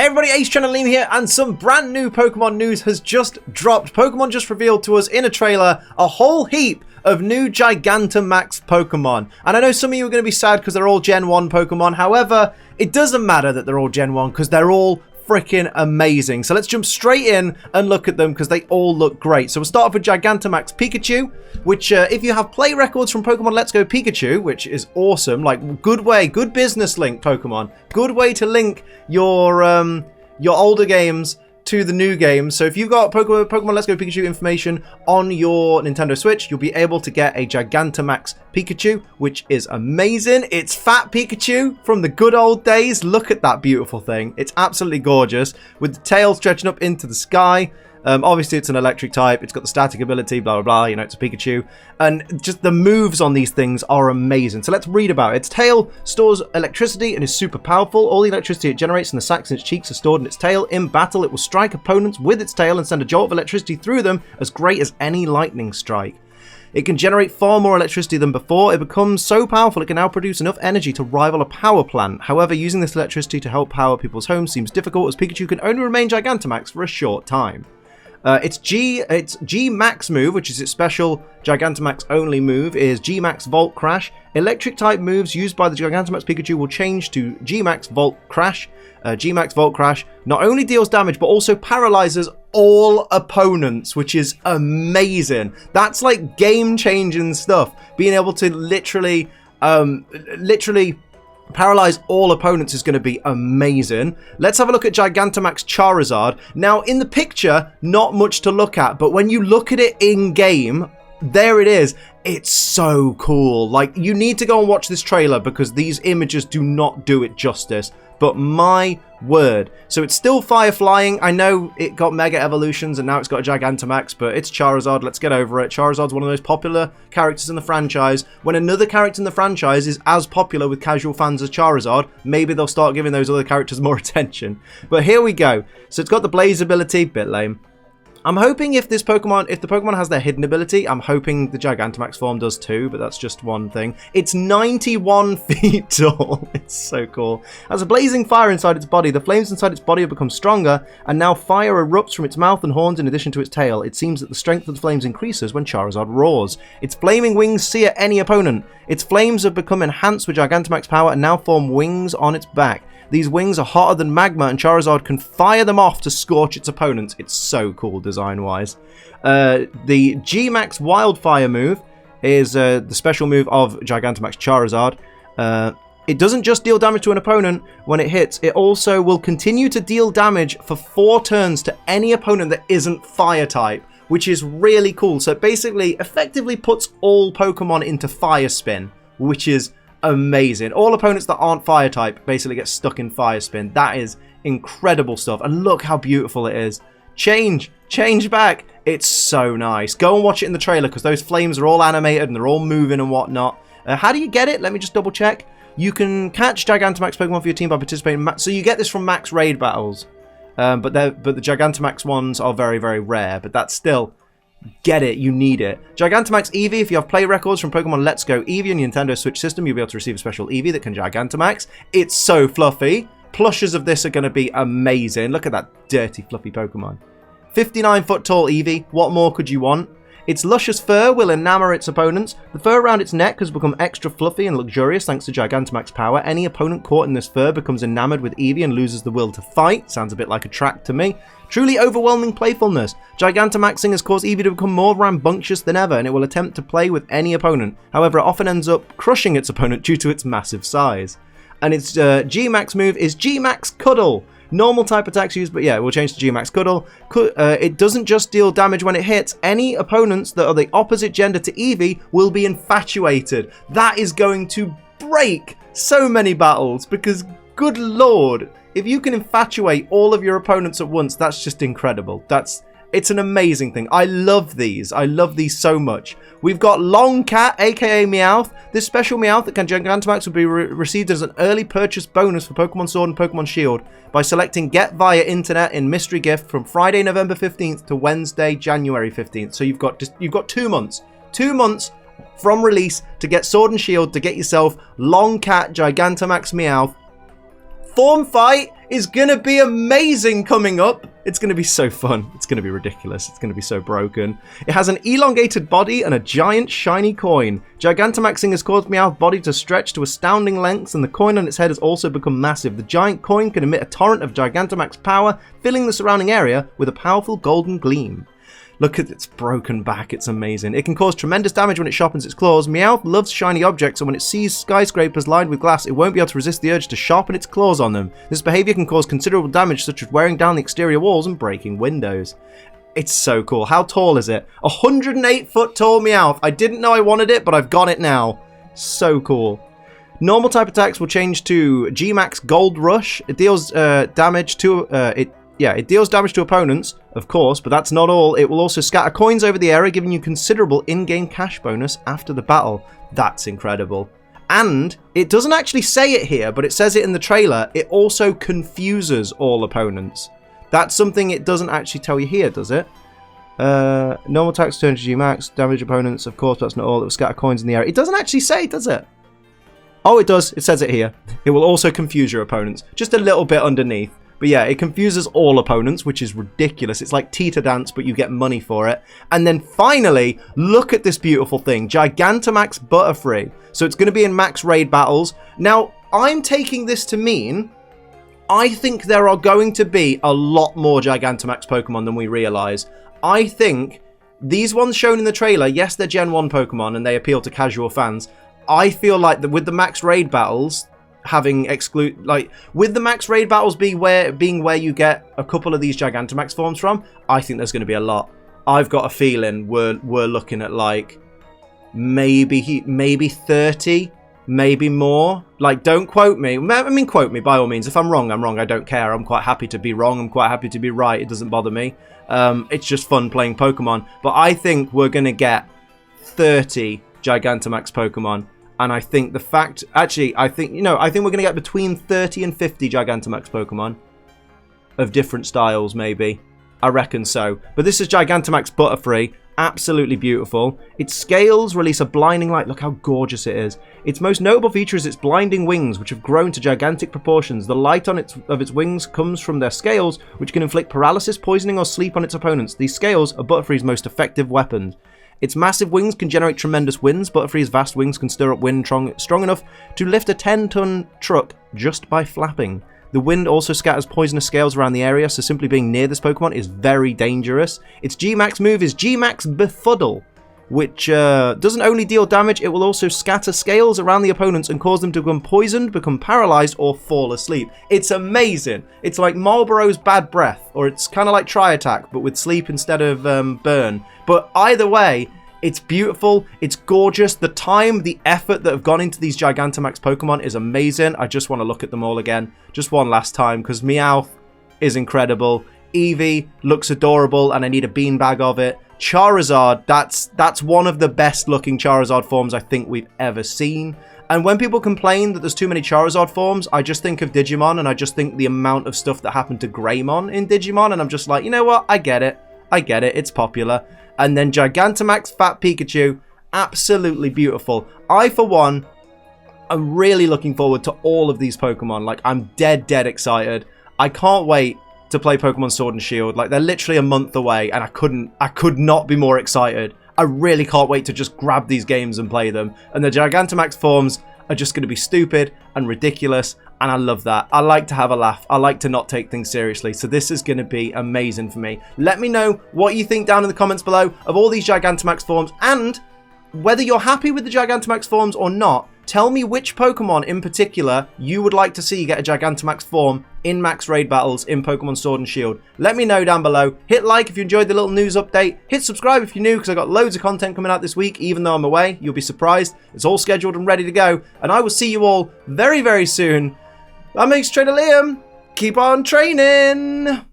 Hey everybody, Ace Channel Liam here, and some brand new Pokemon news has just dropped. Pokemon just revealed to us in a trailer a whole heap of new Gigantamax Pokemon. And I know some of you are going to be sad because they're all Gen 1 Pokemon. However, it doesn't matter that they're all Gen 1 because they're all freaking amazing. So let's jump straight in and look at them because they all look great. So we'll start off with Gigantamax Pikachu, which if you have play records from Pokemon Let's Go Pikachu, which is awesome, like good way, good business link Pokemon, good way to link your older games to the new games. So if you've got Pokemon Let's Go Pikachu information on your Nintendo Switch, you'll be able to get a Gigantamax Pikachu, which is amazing. It's Fat Pikachu from the good old days. Look at that beautiful thing. It's absolutely gorgeous with the tail stretching up into the sky. Obviously, it's an electric type. It's got the static ability, blah, blah, blah. You know, it's a Pikachu. And just the moves on these things are amazing. So let's read about it. Its tail stores electricity and is super powerful. All the electricity it generates in the sacs in its cheeks are stored in its tail. In battle, it will strike opponents with its tail and send a jolt of electricity through them as great as any lightning strike. It can generate far more electricity than before. It becomes so powerful it can now produce enough energy to rival a power plant. However, using this electricity to help power people's homes seems difficult as Pikachu can only remain Gigantamax for a short time. Its G Max move, which is its special Gigantamax only move, is G Max Volt Crash. Electric type moves used by the Gigantamax Pikachu will change to G Max Volt Crash. G Max Volt Crash not only deals damage but also paralyzes all opponents, which is amazing. That's like game-changing stuff. Being able to literally paralyze all opponents is going to be amazing. Let's have a look at Gigantamax Charizard. Now, in the picture, not much to look at, but when you look at it in-game, there it is. It's so cool. Like, you need to go and watch this trailer because these images do not do it justice. But my word. So it's still fire flying. I know it got Mega Evolutions and now it's got a Gigantamax, but it's Charizard. Let's get over it. Charizard's one of the most popular characters in the franchise. When another character in the franchise is as popular with casual fans as Charizard, maybe they'll start giving those other characters more attention. But here we go. So it's got the Blaze ability, bit lame. I'm hoping if the Pokemon has their hidden ability, I'm hoping the Gigantamax form does too, but that's just one thing. It's 91 feet tall. It's so cool. As a blazing fire inside its body, the flames inside its body have become stronger, and now fire erupts from its mouth and horns in addition to its tail. It seems that the strength of the flames increases when Charizard roars. Its flaming wings sear any opponent. Its flames have become enhanced with Gigantamax power and now form wings on its back. These wings are hotter than magma and Charizard can fire them off to scorch its opponents. It's so cool design-wise. The G-Max Wildfire move is the special move of Gigantamax Charizard. It doesn't just deal damage to an opponent when it hits, it also will continue to deal damage for 4 turns to any opponent that isn't fire type, which is really cool. So it basically effectively puts all Pokemon into fire spin, which is amazing. All opponents that aren't fire type basically get stuck in fire spin. That is incredible stuff. And look how beautiful it is. Change back. It's so nice. Go and watch it in the trailer because those flames are all animated and they're all moving and whatnot. How do you get it? Let me just double check. You can catch Gigantamax Pokemon for your team by participating in so you get this from max raid battles. But the Gigantamax ones are very, very rare, but that's still, get it, you need it. Gigantamax Eevee, if you have play records from Pokemon Let's Go Eevee on your Nintendo Switch system, you'll be able to receive a special Eevee that can Gigantamax. It's so fluffy. Plushes of this are going to be amazing. Look at that dirty, fluffy Pokemon. 59-foot tall Eevee, what more could you want? Its luscious fur will enamor its opponents. The fur around its neck has become extra fluffy and luxurious thanks to Gigantamax power. Any opponent caught in this fur becomes enamored with Eevee and loses the will to fight. Sounds a bit like a track to me. Truly overwhelming playfulness. Gigantamaxing has caused Eevee to become more rambunctious than ever, and it will attempt to play with any opponent. However, it often ends up crushing its opponent due to its massive size. And its G-Max move is G-Max Cuddle. Normal type attacks used, but yeah, we'll change to G-Max Cuddle. It doesn't just deal damage when it hits. Any opponents that are the opposite gender to Eevee will be infatuated. That is going to break so many battles because, good lord, if you can infatuate all of your opponents at once, that's just incredible. It's an amazing thing. I love these. I love these so much. We've got Longcat, aka Meowth. This special Meowth that can Gigantamax will be received as an early purchase bonus for Pokémon Sword and Pokémon Shield by selecting Get Via Internet in Mystery Gift from Friday, November 15th to Wednesday, January 15th. So you've got 2 months. 2 months from release to get Sword and Shield to get yourself Longcat Gigantamax Meowth. Form Fight is going to be amazing coming up. It's going to be so fun. It's going to be ridiculous. It's going to be so broken. It has an elongated body and a giant shiny coin. Gigantamaxing has caused Meowth's body to stretch to astounding lengths, and the coin on its head has also become massive. The giant coin can emit a torrent of Gigantamax power, filling the surrounding area with a powerful golden gleam. Look at its broken back, it's amazing. It can cause tremendous damage when it sharpens its claws. Meowth loves shiny objects, and when it sees skyscrapers lined with glass, it won't be able to resist the urge to sharpen its claws on them. This behaviour can cause considerable damage, such as wearing down the exterior walls and breaking windows. It's so cool. How tall is it? 108 foot tall Meowth. I didn't know I wanted it, but I've got it now. So cool. Normal type attacks will change to G-Max Gold Rush. It deals damage to... it deals damage to opponents, of course, but that's not all. It will also scatter coins over the area, giving you considerable in-game cash bonus after the battle. That's incredible. And it doesn't actually say it here, but it says it in the trailer. It also confuses all opponents. That's something it doesn't actually tell you here, does it? Normal attacks turn to G-Max, damage opponents, of course, that's not all. It will scatter coins in the area. It doesn't actually say, does it? Oh, it does. It says it here. It will also confuse your opponents. Just a little bit underneath. But yeah, it confuses all opponents, which is ridiculous. It's like Teeter Dance, but you get money for it. And then finally, look at this beautiful thing. Gigantamax Butterfree. So it's going to be in max raid battles. Now, I'm taking this to mean I think there are going to be a lot more Gigantamax Pokemon than we realise. I think these ones shown in the trailer, yes, they're Gen 1 Pokemon and they appeal to casual fans. I feel like that with the max raid battles... with the max raid battles being where you get a couple of these Gigantamax forms from, I think there's going to be a lot. I've got a feeling we're looking at like maybe 30, maybe more. Like, don't quote me. I mean, quote me by all means. If I'm wrong, I'm wrong. I don't care. I'm quite happy to be wrong. I'm quite happy to be right. It doesn't bother me. It's just fun playing Pokemon. But I think we're going to get 30 Gigantamax Pokemon. And I think the fact... Actually, I think we're going to get between 30 and 50 Gigantamax Pokemon. Of different styles, maybe. I reckon so. But this is Gigantamax Butterfree. Absolutely beautiful. Its scales release a blinding light. Look how gorgeous it is. Its most notable feature is its blinding wings, which have grown to gigantic proportions. The light on its wings comes from their scales, which can inflict paralysis, poisoning, or sleep on its opponents. These scales are Butterfree's most effective weapons. Its massive wings can generate tremendous winds. Butterfree's vast wings can stir up wind strong enough to lift a 10-ton truck just by flapping. The wind also scatters poisonous scales around the area, so simply being near this Pokemon is very dangerous. Its G-Max move is G-Max Befuddle, which doesn't only deal damage, it will also scatter scales around the opponents and cause them to become poisoned, become paralyzed, or fall asleep. It's amazing. It's like Marlboro's Bad Breath, or it's kind of like Tri-Attack, but with sleep instead of burn. But either way, it's beautiful, it's gorgeous. The time, the effort that have gone into these Gigantamax Pokemon is amazing. I just want to look at them all again, just one last time, because Meowth is incredible. Eevee looks adorable, and I need a beanbag of it. Charizard, that's one of the best looking Charizard forms I think we've ever seen. And when people complain that there's too many Charizard forms, I just think of Digimon, and I just think the amount of stuff that happened to Greymon in Digimon, and I'm just like, you know what, I get it, it's popular. And then Gigantamax Fat Pikachu, absolutely beautiful. I, for one, am really looking forward to all of these Pokemon. Like, I'm dead excited. I can't wait to play Pokemon Sword and Shield. Like, they're literally a month away, and I could not be more excited. I really can't wait to just grab these games and play them. And the Gigantamax forms are just going to be stupid and ridiculous, and I love that. I like to have a laugh. I like to not take things seriously, so this is going to be amazing for me. Let me know what you think down in the comments below of all these Gigantamax forms, and whether you're happy with the Gigantamax forms or not. Tell me which Pokemon in particular you would like to see get a Gigantamax form in max raid battles in Pokemon Sword and Shield. Let me know down below. Hit like if you enjoyed the little news update. Hit subscribe if you're new, because I've got loads of content coming out this week, even though I'm away. You'll be surprised. It's all scheduled and ready to go. And I will see you all very soon. I'm X Trader Liam. Keep on training.